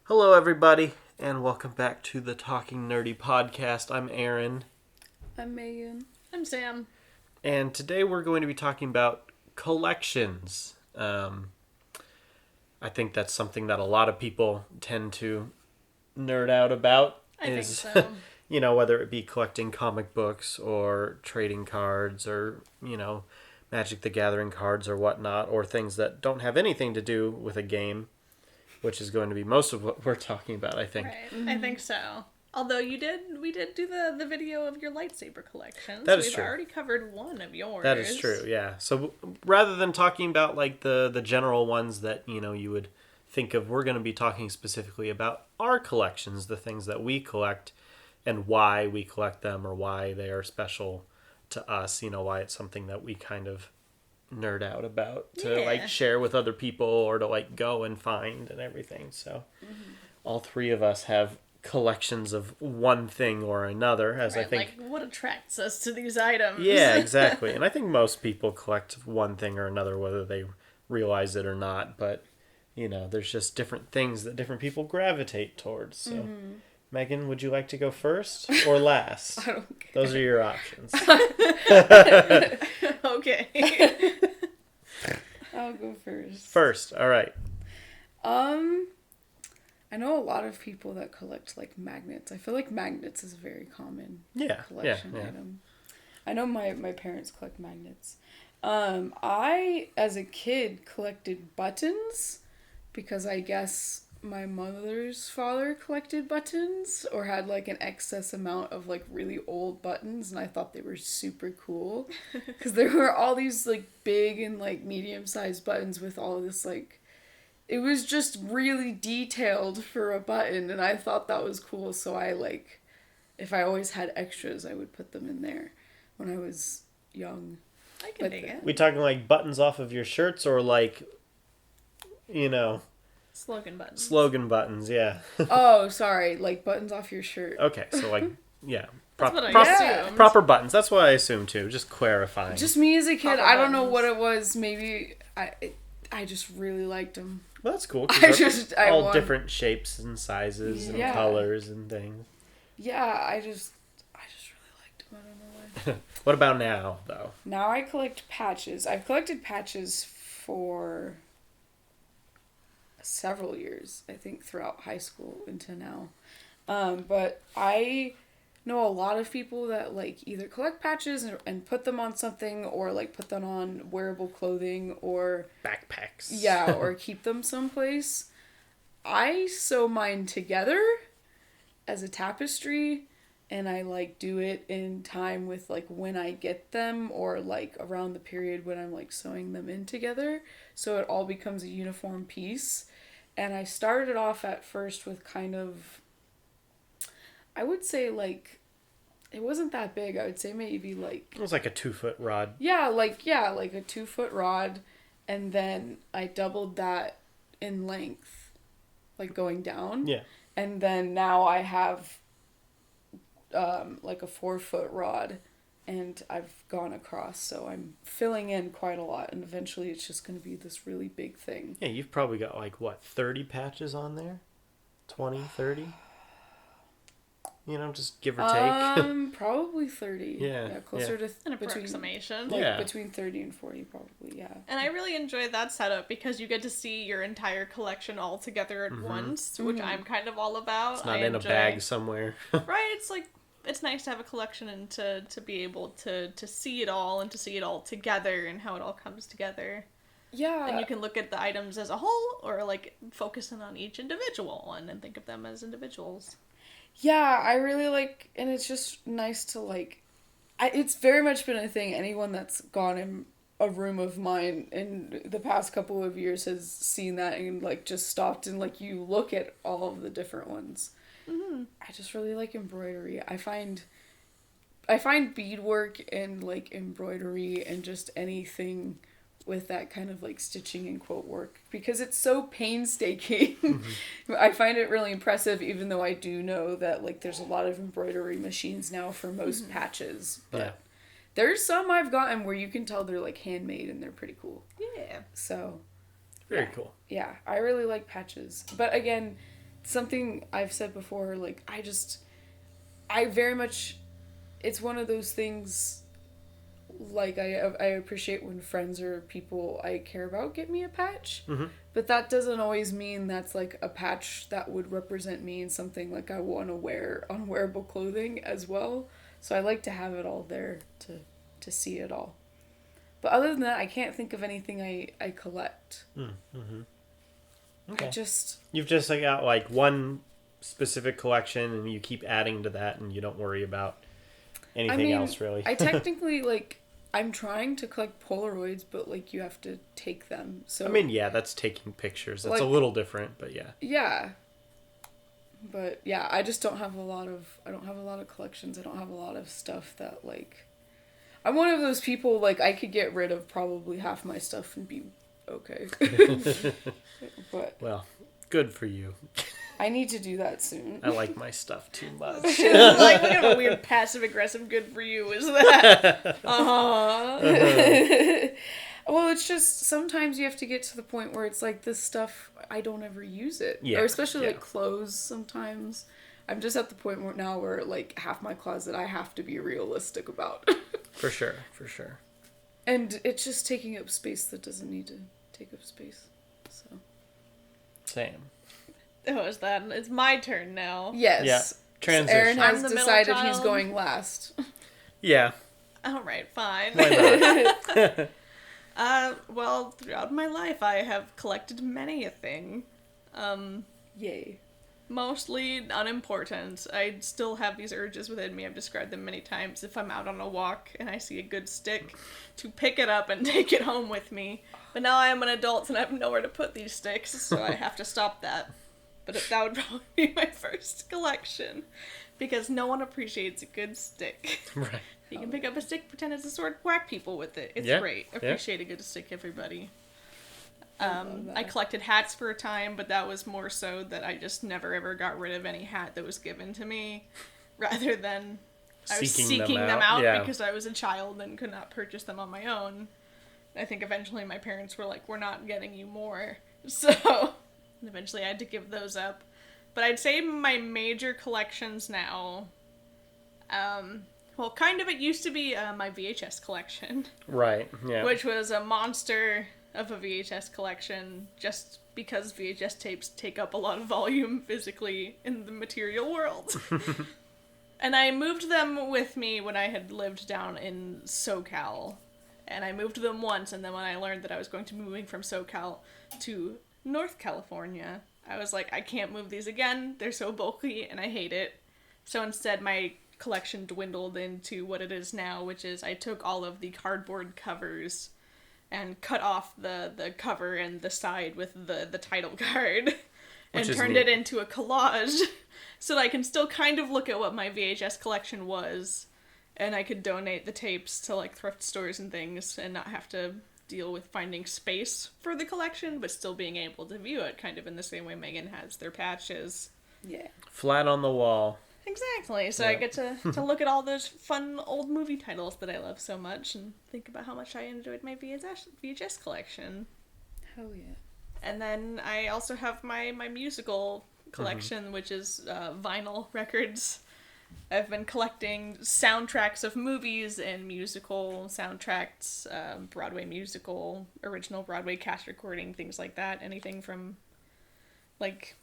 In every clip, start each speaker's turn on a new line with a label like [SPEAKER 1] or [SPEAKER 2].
[SPEAKER 1] Hello, everybody, and welcome back to the Talking Nerdy podcast. I'm Aaron.
[SPEAKER 2] I'm Megan.
[SPEAKER 3] I'm Sam.
[SPEAKER 1] And today we're going to be talking about collections. I think that's something that a lot of people tend to nerd out about.
[SPEAKER 3] I think so.
[SPEAKER 1] Whether it be collecting comic books or trading cards or, Magic the Gathering cards or whatnot, or things that don't have anything to do with a game, which is going to be most of what we're talking about, I think.
[SPEAKER 3] Right. Mm-hmm. I think so. Although we did do the video of your lightsaber collection.
[SPEAKER 1] That is
[SPEAKER 3] we've
[SPEAKER 1] true.
[SPEAKER 3] already covered one of yours.
[SPEAKER 1] That is true, yeah. So rather than talking about like the general ones that, you would think of, we're going to be talking specifically about our collections, the things that we collect and why we collect them or why they are special to us, why it's something that we kind of nerd out about to share with other people or to go and find and everything. So all three of us have collections of one thing or another, as
[SPEAKER 3] right,
[SPEAKER 1] I think
[SPEAKER 3] what attracts us to these items.
[SPEAKER 1] Yeah, exactly. And I think most people collect one thing or another, whether they realize it or not, but there's just different things that different people gravitate towards. So Megan, would you like to go first or last?
[SPEAKER 2] I don't care.
[SPEAKER 1] Those are your options.
[SPEAKER 3] Okay.
[SPEAKER 2] I'll go first.
[SPEAKER 1] First, all right.
[SPEAKER 2] I know a lot of people that collect magnets. I feel like magnets is a very common collection item. I know my parents collect magnets. I, as a kid, collected buttons because I guess my mother's father collected buttons or had an excess amount of really old buttons, and I thought they were super cool because there were all these big and medium-sized buttons with all of this it was just really detailed for a button, and I thought that was cool. So I if I always had extras, I would put them in there when I was young.
[SPEAKER 3] I can dig it.
[SPEAKER 1] We talking buttons off of your shirts or
[SPEAKER 3] Slogan buttons.
[SPEAKER 1] Slogan buttons, yeah.
[SPEAKER 2] Oh, sorry, buttons off your shirt.
[SPEAKER 1] Okay, so yeah.
[SPEAKER 3] That's what I assumed.
[SPEAKER 1] Proper buttons. That's what I assumed too. Just clarifying.
[SPEAKER 2] Just me as a kid.
[SPEAKER 3] Proper
[SPEAKER 2] I don't know
[SPEAKER 3] buttons.
[SPEAKER 2] what it was. Maybe I just really liked them.
[SPEAKER 1] Well, that's cool.
[SPEAKER 2] I
[SPEAKER 1] different shapes and sizes and colors and things.
[SPEAKER 2] Yeah, I just really liked them. I don't know why.
[SPEAKER 1] What about now, though?
[SPEAKER 2] Now I collect patches. I've collected patches for several years, I think, throughout high school into now. But I know a lot of people that either collect patches and put them on something or put them on wearable clothing or
[SPEAKER 1] backpacks.
[SPEAKER 2] Yeah, or keep them someplace. I sew mine together as a tapestry, and I do it in time with when I get them or around the period when I'm sewing them in together, so it all becomes a uniform piece. And I started off at first with kind of, I would say it wasn't that big. I would say maybe
[SPEAKER 1] it was a 2-foot rod.
[SPEAKER 2] Yeah, a 2-foot rod, and then I doubled that in length, going down.
[SPEAKER 1] Yeah.
[SPEAKER 2] And then now I have a 4-foot rod, and I've gone across, so I'm filling in quite a lot, and eventually it's just going to be this really big thing.
[SPEAKER 1] Yeah, you've probably got 30 patches on there? 20, 30? Just give or take.
[SPEAKER 2] Probably 30.
[SPEAKER 1] Yeah.
[SPEAKER 2] Closer to
[SPEAKER 3] an approximation.
[SPEAKER 2] Between 30 and 40 probably, yeah.
[SPEAKER 3] And I really enjoy that setup because you get to see your entire collection all together at once, which I'm kind of all about.
[SPEAKER 1] It's not in a bag somewhere.
[SPEAKER 3] Right, it's nice to have a collection and to be able to see it all and to see it all together and how it all comes together.
[SPEAKER 2] Yeah.
[SPEAKER 3] And you can look at the items as a whole or focus in on each individual one and think of them as individuals.
[SPEAKER 2] Yeah, I really and it's just nice to it's very much been a thing. Anyone that's gone in a room of mine in the past couple of years has seen that and just stopped and you look at all of the different ones. Mm-hmm. I just really like embroidery. I find beadwork and embroidery and just anything with that kind of stitching and quote work because it's so painstaking. Mm-hmm. I find it really impressive, even though I do know that there's a lot of embroidery machines now for most patches. But there's some I've gotten where you can tell they're handmade and they're pretty cool.
[SPEAKER 3] Yeah.
[SPEAKER 2] So
[SPEAKER 1] very cool.
[SPEAKER 2] Yeah, I really like patches. But again, something I've said before, like, I very much, it's one of those things, like, I appreciate when friends or people I care about get me a patch, but that doesn't always mean that's, like, a patch that would represent me in something, like, I want to wear on wearable clothing as well. So I like to have it all there to see it all. But other than that, I can't think of anything I collect.
[SPEAKER 1] Mm-hmm. Okay. You've just like got like one specific collection, and you keep adding to that, and you don't worry about anything else really.
[SPEAKER 2] I technically like I'm trying to collect Polaroids, but like you have to take them. So
[SPEAKER 1] I mean, yeah, that's taking pictures. That's like, a little different, but yeah.
[SPEAKER 2] Yeah. But yeah, I just don't have a lot of collections. I don't have a lot of stuff that like I'm one of those people, like, I could get rid of probably half my stuff and be okay. But
[SPEAKER 1] well, good for you.
[SPEAKER 2] I need to do that soon.
[SPEAKER 1] I like my stuff too much.
[SPEAKER 3] Like, what kind of a weird passive-aggressive good for you is that?
[SPEAKER 2] Well, it's just, sometimes you have to get to the point where it's like, this stuff, I don't ever use it.
[SPEAKER 1] Yeah.
[SPEAKER 2] Or especially, like, clothes sometimes. I'm just at the point where like, half my closet I have to be realistic about.
[SPEAKER 1] For sure.
[SPEAKER 2] And it's just taking up space that doesn't need to take up space. So.
[SPEAKER 1] Same.
[SPEAKER 3] Oh, is that? It's my turn now.
[SPEAKER 2] Yes.
[SPEAKER 1] Yeah. Transition.
[SPEAKER 2] Aaron has decided he's going last.
[SPEAKER 1] Yeah.
[SPEAKER 3] All right, fine.
[SPEAKER 1] Why not?
[SPEAKER 3] Well, throughout my life, I have collected many a thing.
[SPEAKER 2] Yay.
[SPEAKER 3] Mostly unimportant. I still have these urges within me. I've described them many times. If I'm out on a walk and I see a good stick, to pick it up and take it home with me. But now I am an adult and I have nowhere to put these sticks, so I have to stop that. But that would probably be my first collection. Because no one appreciates a good stick.
[SPEAKER 1] Right.
[SPEAKER 3] You can pick up a stick, pretend it's a sword, whack people with it. It's great. Appreciate a good stick, everybody. I collected hats for a time, but that was more so that I just never ever got rid of any hat that was given to me, rather than I was seeking them out because I was a child and could not purchase them on my own. I think eventually my parents were like, we're not getting you more. So eventually I had to give those up. But I'd say my major collections now, well, kind of it used to be my VHS collection.
[SPEAKER 1] Right, yeah.
[SPEAKER 3] Which was a monster of a VHS collection, just because VHS tapes take up a lot of volume physically in the material world. And I moved them with me when I had lived down in SoCal. And I moved them once, and then when I learned that I was going to be moving from SoCal to North California, I was like, I can't move these again. They're so bulky, and I hate it. So instead, my collection dwindled into what it is now, which is I took all of the cardboard covers and cut off the cover and the side with the title card and turned it into a collage so that I can still kind of look at what my VHS collection was, and I could donate the tapes to like thrift stores and things and not have to deal with finding space for the collection, but still being able to view it kind of in the same way Meghan has their patches.
[SPEAKER 2] Yeah.
[SPEAKER 1] Flat on the wall.
[SPEAKER 3] Exactly. So I get to look at all those fun old movie titles that I love so much and think about how much I enjoyed my VHS collection.
[SPEAKER 2] Hell yeah.
[SPEAKER 3] And then I also have my musical collection, which is vinyl records. I've been collecting soundtracks of movies and musical soundtracks, Broadway musical, original Broadway cast recording, things like that. Anything from, like,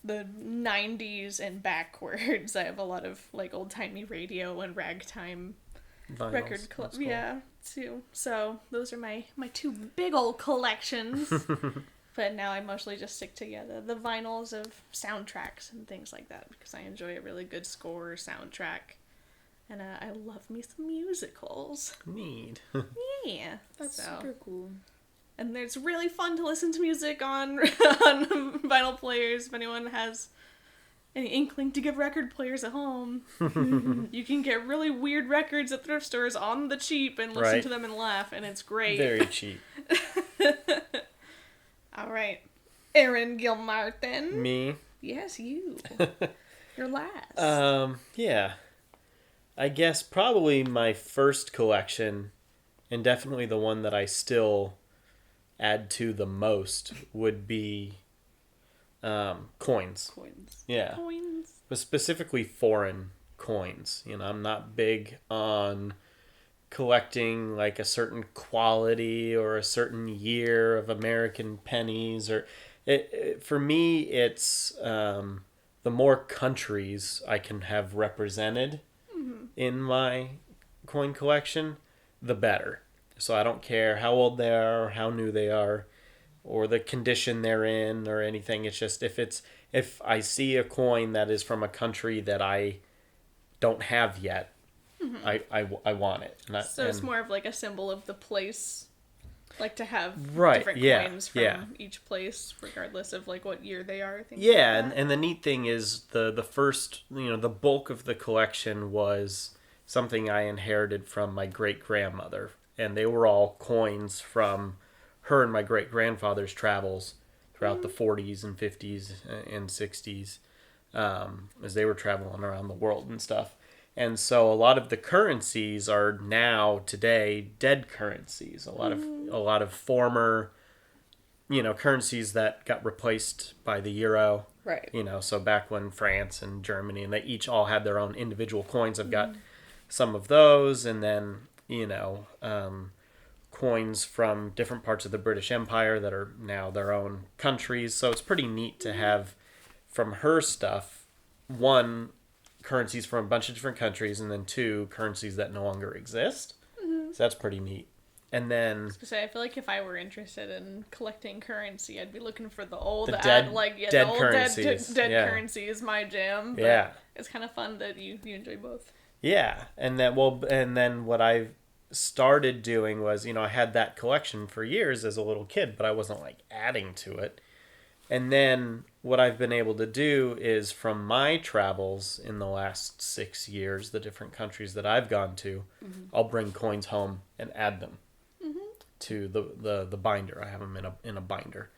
[SPEAKER 3] the 90s and backwards. I have a lot of like old-timey radio and ragtime
[SPEAKER 1] Vinyls.
[SPEAKER 3] record
[SPEAKER 1] Cool.
[SPEAKER 3] too. So those are my two big old collections. But now I mostly just stick together the vinyls of soundtracks and things like that because I enjoy a really good score or soundtrack. And I love me some musicals.
[SPEAKER 1] Neat.
[SPEAKER 3] Yeah.
[SPEAKER 2] That's super cool.
[SPEAKER 3] And it's really fun to listen to music on vinyl players. If anyone has any inkling to get record players at home, you can get really weird records at thrift stores on the cheap and listen to them and laugh, and it's great.
[SPEAKER 1] Very cheap.
[SPEAKER 3] All right. Aaron Gilmartin.
[SPEAKER 1] Me?
[SPEAKER 3] Yes, you. You're last.
[SPEAKER 1] Yeah. I guess probably my first collection, and definitely the one that I still add to the most, would be Coins. Yeah.
[SPEAKER 3] Coins.
[SPEAKER 1] But specifically foreign coins. I'm not big on collecting like a certain quality or a certain year of American pennies, or for me it's the more countries I can have represented in my coin collection, the better. So I don't care how old they are or how new they are or the condition they're in or anything. It's just if I see a coin that is from a country that I don't have yet, I want it.
[SPEAKER 3] So it's more of like a symbol of the place, like to have different coins from each place, regardless of like what year they are.
[SPEAKER 1] Yeah, like and the neat thing is the first, the bulk of the collection was something I inherited from my great-grandmother, and they were all coins from her and my great-grandfather's travels throughout the 40s and 50s and 60s, as they were traveling around the world and stuff. And so a lot of the currencies are now today dead currencies. A lot of former, currencies that got replaced by the euro.
[SPEAKER 2] Right.
[SPEAKER 1] So back when France and Germany, and they each all had their own individual coins. I've got some of those, and then coins from different parts of the British Empire that are now their own countries. So it's pretty neat to have from her stuff, one, currencies from a bunch of different countries, and then two, currencies that no longer exist. So that's pretty neat. And then
[SPEAKER 3] I feel like if I were interested in collecting currency, I'd be looking for the old
[SPEAKER 1] dead currencies.
[SPEAKER 3] Dead currency is my jam. But it's kind of fun that you enjoy both.
[SPEAKER 1] Yeah, and then what I started doing was, I had that collection for years as a little kid, but I wasn't like adding to it. And then what I've been able to do is from my travels in the last 6 years, the different countries that I've gone to, I'll bring coins home and add them to the binder. I have them in a binder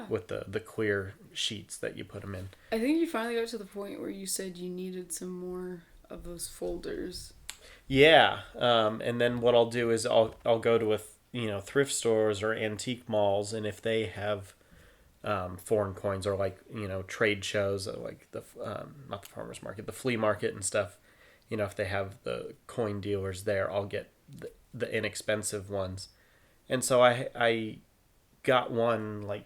[SPEAKER 1] with the clear sheets that you put them in.
[SPEAKER 2] I think you finally got to the point where you said you needed some more of those folders.
[SPEAKER 1] Yeah, and then what I'll do is I'll go to thrift stores or antique malls, and if they have foreign coins or like trade shows like the not the farmers market, the flea market and stuff, if they have the coin dealers there, I'll get the inexpensive ones. And so I got one like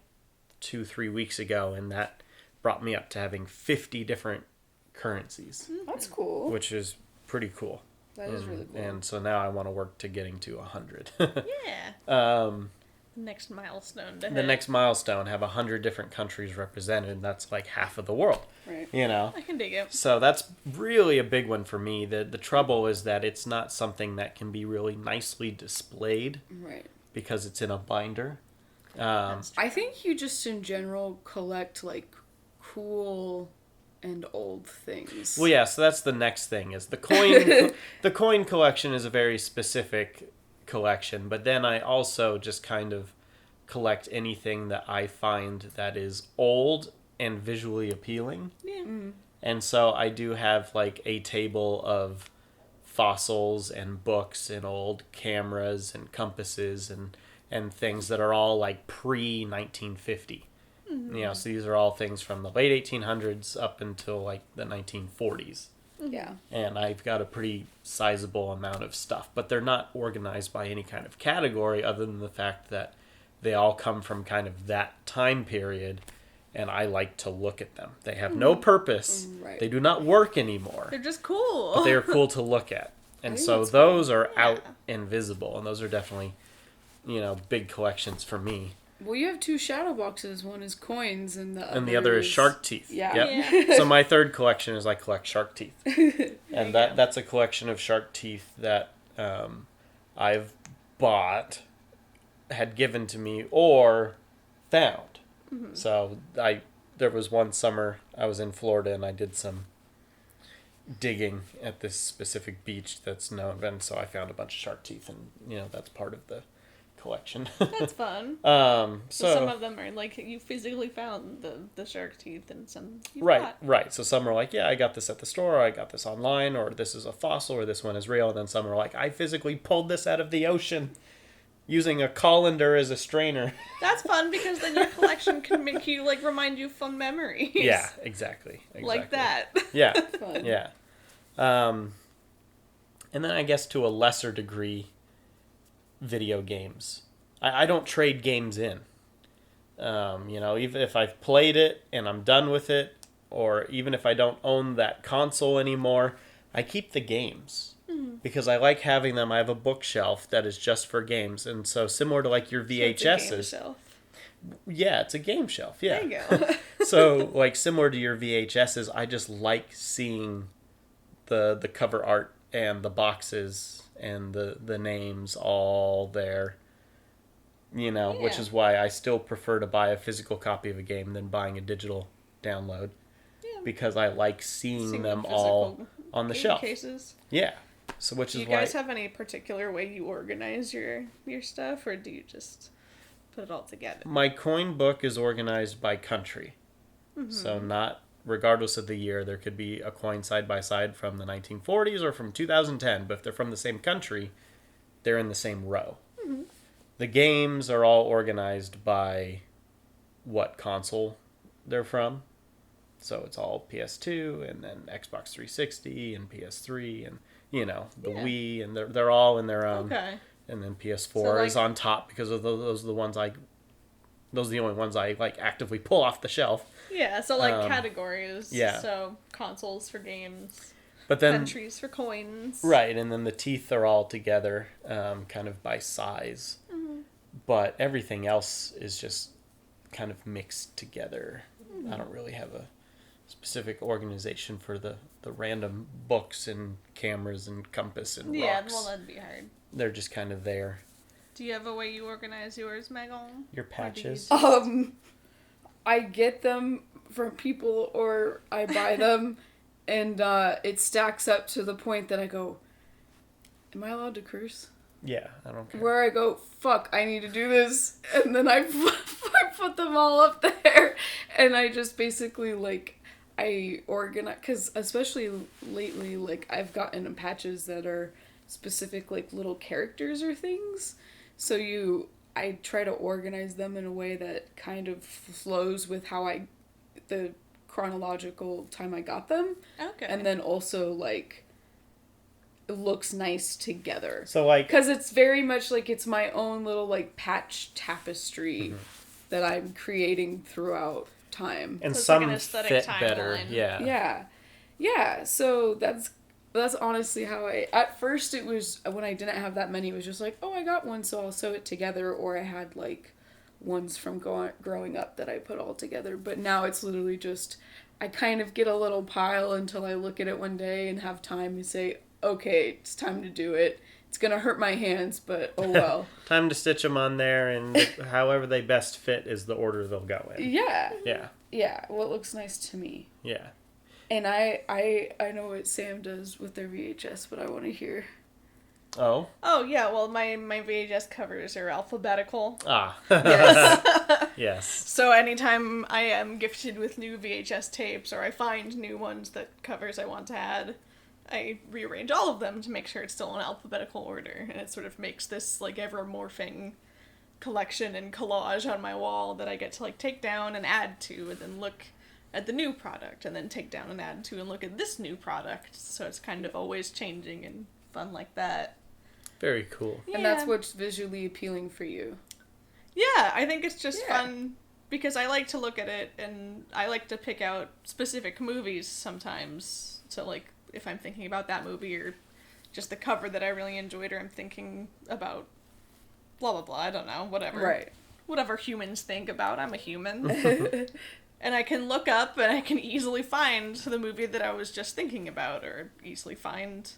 [SPEAKER 1] 2-3 weeks ago, and that brought me up to having 50 different currencies.
[SPEAKER 2] That's cool.
[SPEAKER 1] Which is pretty cool.
[SPEAKER 2] That is really cool.
[SPEAKER 1] And so now I want to work to getting to 100.
[SPEAKER 3] Yeah. Next milestone to hit.
[SPEAKER 1] The next milestone, have 100 different countries represented. That's like half of the world.
[SPEAKER 2] Right.
[SPEAKER 3] I can dig it.
[SPEAKER 1] So that's really a big one for me. The trouble is that it's not something that can be really nicely displayed.
[SPEAKER 2] Right.
[SPEAKER 1] Because it's in a binder.
[SPEAKER 2] I think you just in general collect like cool and old things.
[SPEAKER 1] Well, yeah, so that's the next thing is the coin. The coin collection is a very specific collection, but then I also just kind of collect anything that I find that is old and visually appealing.
[SPEAKER 3] Yeah.
[SPEAKER 1] And so I do have like a table of fossils and books and old cameras and compasses and things that are all like pre-1950. So these are all things from the late 1800s up until like the 1940s.
[SPEAKER 2] Yeah.
[SPEAKER 1] And I've got a pretty sizable amount of stuff, but they're not organized by any kind of category other than the fact that they all come from kind of that time period, and I like to look at them. They have no purpose.
[SPEAKER 2] Right.
[SPEAKER 1] They do not work anymore.
[SPEAKER 3] They're just cool.
[SPEAKER 1] But they are cool to look at. And so those are out and visible, and those are definitely, big collections for me.
[SPEAKER 2] Well, you have two shadow boxes. One is coins, and the
[SPEAKER 1] other is shark teeth.
[SPEAKER 2] Yeah.
[SPEAKER 1] Yep. So my third collection is I collect shark teeth, and that's a collection of shark teeth that I've bought, had given to me, or found. So there was one summer I was in Florida and I did some digging at this specific beach that's known, and so I found a bunch of shark teeth, and that's part of the collection.
[SPEAKER 3] That's fun.
[SPEAKER 1] So
[SPEAKER 3] some of them are like you physically found the shark teeth, and some you bought.
[SPEAKER 1] Right. So some are like, yeah, I got this at the store, or I got this online, or this is a fossil, or this one is real. And then some are like, I physically pulled this out of the ocean. using a colander as a strainer.
[SPEAKER 3] That's fun because then your collection can make you, like, remind you of fun memories.
[SPEAKER 1] Yeah, exactly.
[SPEAKER 3] Like that.
[SPEAKER 1] Yeah,
[SPEAKER 2] Fun.
[SPEAKER 1] yeah. And then I guess to a lesser degree, video games. I don't trade games in. Even if I've played it and I'm done with it, or even if I don't own that console anymore, I keep the games. Because I like having them. I have a bookshelf that is just for games. And so similar to like your VHSs.
[SPEAKER 3] So
[SPEAKER 1] it's a game shelf. Yeah.
[SPEAKER 3] there you go.
[SPEAKER 1] So like similar to your VHSs, I just like seeing the cover art and the boxes and the names all there. Which is why I still prefer to buy a physical copy of a game than buying a digital download. Yeah. Because I like seeing them all on the shelf. Cases. Yeah. So which is why. Do you
[SPEAKER 3] guys have any particular way you organize your stuff, or do you just put it all together?
[SPEAKER 1] My coin book is organized by country. Mm-hmm. So not regardless of the year, there could be a coin side by side from the 1940s or from 2010, but if they're from the same country, they're in the same row. Mm-hmm. The games are all organized by what console they're from. So it's all PS2 and then Xbox 360 and PS3 and the Wii, and they're all in their own. Okay. And then PS4 is on top because of those are the ones those are the only ones I like actively pull off the shelf.
[SPEAKER 3] Yeah, so like categories. Yeah. So consoles for games.
[SPEAKER 1] But then
[SPEAKER 3] countries for coins.
[SPEAKER 1] Right, and then the teeth are all together, kind of by size. Mm-hmm. But everything else is just kind of mixed together. Mm-hmm. I don't really have a specific organization for the random books and cameras and compass and rocks.
[SPEAKER 3] Yeah, well, that'd be hard.
[SPEAKER 1] They're just kind of there.
[SPEAKER 3] Do you have a way you organize yours, Meghan?
[SPEAKER 1] Your patches?
[SPEAKER 2] I get them from people or I buy them, and it stacks up to the point that I go, am I allowed to curse?
[SPEAKER 1] Yeah, I don't care.
[SPEAKER 2] Where I go, fuck, I need to do this. And then I put them all up there. And I just basically, I organize, because especially lately, I've gotten patches that are specific, little characters or things. So I try to organize them in a way that kind of flows with how the chronological time I got them. Okay. And then also, it looks nice together. So, because it's very much it's my own little, patch tapestry that I'm creating throughout time.
[SPEAKER 1] And so some fit better.
[SPEAKER 2] Yeah. So that's honestly how at first it was, when I didn't have that many, it was just I got one, so I'll sew it together, or I had ones from growing up that I put all together. But now it's literally just, I kind of get a little pile until I look at it one day and have time to say, okay, it's time to do it. It's gonna hurt my hands, but oh well.
[SPEAKER 1] Time to stitch them on there, and however they best fit is the order they'll go in.
[SPEAKER 2] Yeah, well, it looks nice to me.
[SPEAKER 1] Yeah.
[SPEAKER 2] And I know what Sam does with their VHS, but I want to hear.
[SPEAKER 1] Oh?
[SPEAKER 3] Oh, yeah, well, my VHS covers are alphabetical.
[SPEAKER 1] Ah.
[SPEAKER 2] Yes.
[SPEAKER 1] Yes.
[SPEAKER 3] So anytime I am gifted with new VHS tapes, or I find new ones that covers I want to add, I rearrange all of them to make sure it's still in alphabetical order, and it sort of makes this ever-morphing collection and collage on my wall that I get to take down and add to, and then look at the new product, and then take down and add to and look at this new product. So it's kind of always changing and fun like that.
[SPEAKER 1] Very cool.
[SPEAKER 2] Yeah. And that's what's visually appealing for you.
[SPEAKER 3] Yeah, I think it's just fun because I like to look at it, and I like to pick out specific movies sometimes. So if I'm thinking about that movie, or just the cover that I really enjoyed, or I'm thinking about blah, blah, blah, I don't know, whatever.
[SPEAKER 2] Right.
[SPEAKER 3] Whatever humans think about, I'm a human. And I can look up and I can easily find the movie that I was just thinking about, or easily find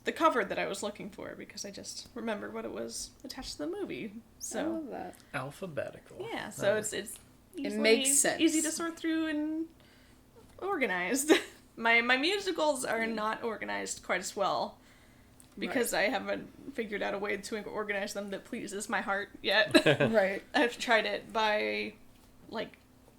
[SPEAKER 3] the cover that I was looking for, because I just remember what it was attached to the movie. So,
[SPEAKER 2] I love that.
[SPEAKER 1] Alphabetical.
[SPEAKER 3] Yeah, so it's easily,
[SPEAKER 2] it makes sense.
[SPEAKER 3] Easy to sort through and organized. My musicals are not organized quite as well, because I haven't figured out a way to organize them that pleases my heart yet.
[SPEAKER 2] Right.
[SPEAKER 3] I've tried it by,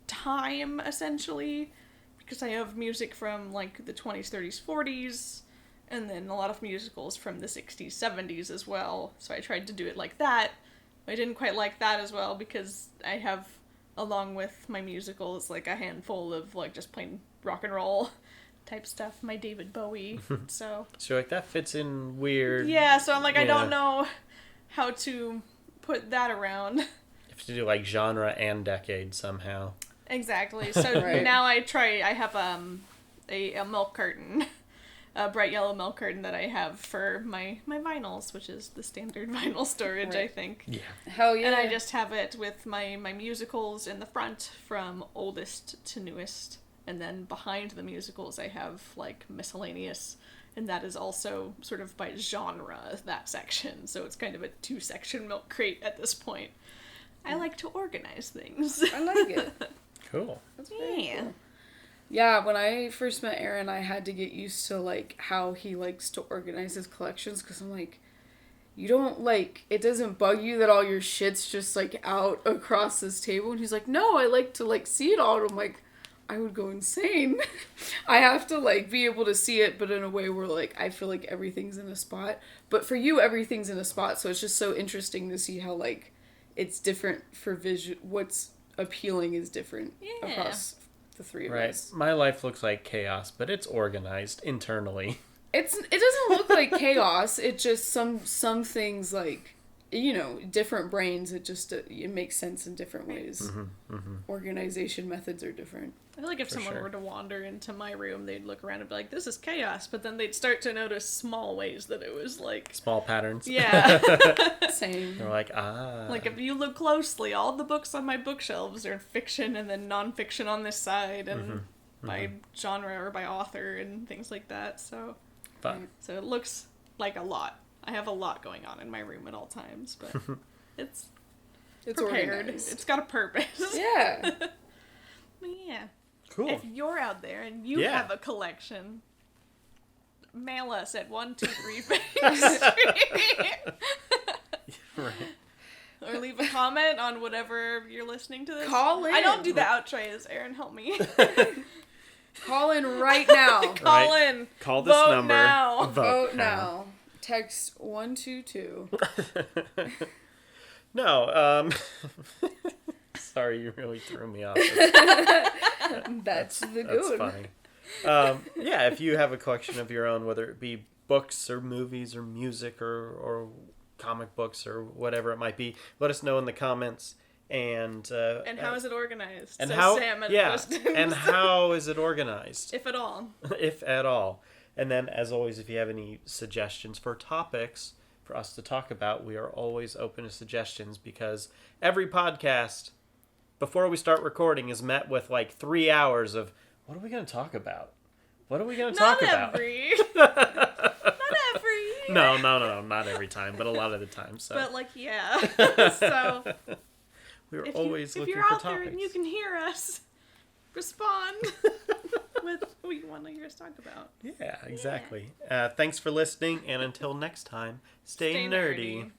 [SPEAKER 3] time, essentially, because I have music from, the 20s, 30s, 40s, and then a lot of musicals from the 60s, 70s as well. So I tried to do it like that. I didn't quite like that as well because I have, along with my musicals, like a handful of like just plain rock and roll type stuff. My David Bowie, so
[SPEAKER 1] you're like, that fits in weird.
[SPEAKER 3] Yeah, so I'm like, I don't know how to put that around.
[SPEAKER 1] You have to do like genre and decade somehow.
[SPEAKER 3] Exactly. So now I have a milk carton, a bright yellow milk carton that I have for my vinyls, which is the standard vinyl storage, I think.
[SPEAKER 1] Yeah.
[SPEAKER 2] Hell yeah.
[SPEAKER 3] And I just have it with my musicals in the front from oldest to newest. And then behind the musicals I have like miscellaneous, and that is also sort of by genre, that section. So it's kind of a 2-section milk crate at this point. I like to organize things.
[SPEAKER 2] I like it.
[SPEAKER 1] Cool.
[SPEAKER 2] That's very cool. Yeah, when I first met Aaron, I had to get used to like how he likes to organize his collections, because I'm like, you don't like, it doesn't bug you that all your shit's just like out across this table? And he's like, no, I like to like see it all. And I'm like, I would go insane. I have to like be able to see it, but in a way where like I feel like everything's in a spot. But for you, everything's in a spot, so it's just so interesting to see how like it's different for vision. What's appealing is different across the three of us.
[SPEAKER 1] My life looks like chaos, but it's organized internally.
[SPEAKER 2] It doesn't look like chaos. It just some things like, you know, different brains. It just it makes sense in different ways.
[SPEAKER 1] Mm-hmm, mm-hmm.
[SPEAKER 2] Organization methods are different.
[SPEAKER 3] I feel like if someone were to wander into my room, they'd look around and be like, this is chaos. But then they'd start to notice small ways that it was like...
[SPEAKER 1] Small patterns.
[SPEAKER 3] Yeah.
[SPEAKER 2] Same.
[SPEAKER 1] They're like, ah.
[SPEAKER 3] Like, if you look closely, all the books on my bookshelves are fiction and then nonfiction on this side, and by genre or by author and things like that. So,
[SPEAKER 1] fun.
[SPEAKER 3] So it looks like a lot. I have a lot going on in my room at all times, but it's prepared.
[SPEAKER 2] Organized.
[SPEAKER 3] It's got a purpose.
[SPEAKER 2] Yeah.
[SPEAKER 3] Yeah.
[SPEAKER 1] Cool.
[SPEAKER 3] If you're out there and you have a collection, mail us at 123 Bank Street.
[SPEAKER 1] Right.
[SPEAKER 3] Or leave a comment on whatever you're listening to this.
[SPEAKER 2] Call in.
[SPEAKER 3] I don't do the outros. Aaron, help me.
[SPEAKER 2] Call in right now.
[SPEAKER 3] Call in.
[SPEAKER 1] Call this
[SPEAKER 3] Vote
[SPEAKER 1] number.
[SPEAKER 3] now.
[SPEAKER 2] Vote now. Text 122.
[SPEAKER 1] No, sorry, you really threw me off.
[SPEAKER 2] That's the
[SPEAKER 1] That's
[SPEAKER 2] good.
[SPEAKER 1] funny. Yeah, if you have a collection of your own, whether it be books or movies or music or comic books or whatever it might be, let us know in the comments. And
[SPEAKER 3] how is it organized?
[SPEAKER 1] And
[SPEAKER 3] So
[SPEAKER 1] how?
[SPEAKER 3] Sam had
[SPEAKER 1] Yeah.
[SPEAKER 3] posted.
[SPEAKER 1] And how is it organized?
[SPEAKER 3] If at all.
[SPEAKER 1] If at all. And then, as always, if you have any suggestions for topics for us to talk about, we are always open to suggestions, because every podcast, before we start recording, is met with like 3 hours of, what are we going to talk about? What are we going to talk about?
[SPEAKER 3] Not every.
[SPEAKER 1] No, not every time, but a lot of the time. So.
[SPEAKER 3] But like, yeah. So
[SPEAKER 1] we're always looking for
[SPEAKER 3] topics. If you're out
[SPEAKER 1] topics.
[SPEAKER 3] there and you can hear us, respond with what you want to hear us talk about.
[SPEAKER 1] Yeah, exactly. Thanks for listening, and until next time, stay nerdy.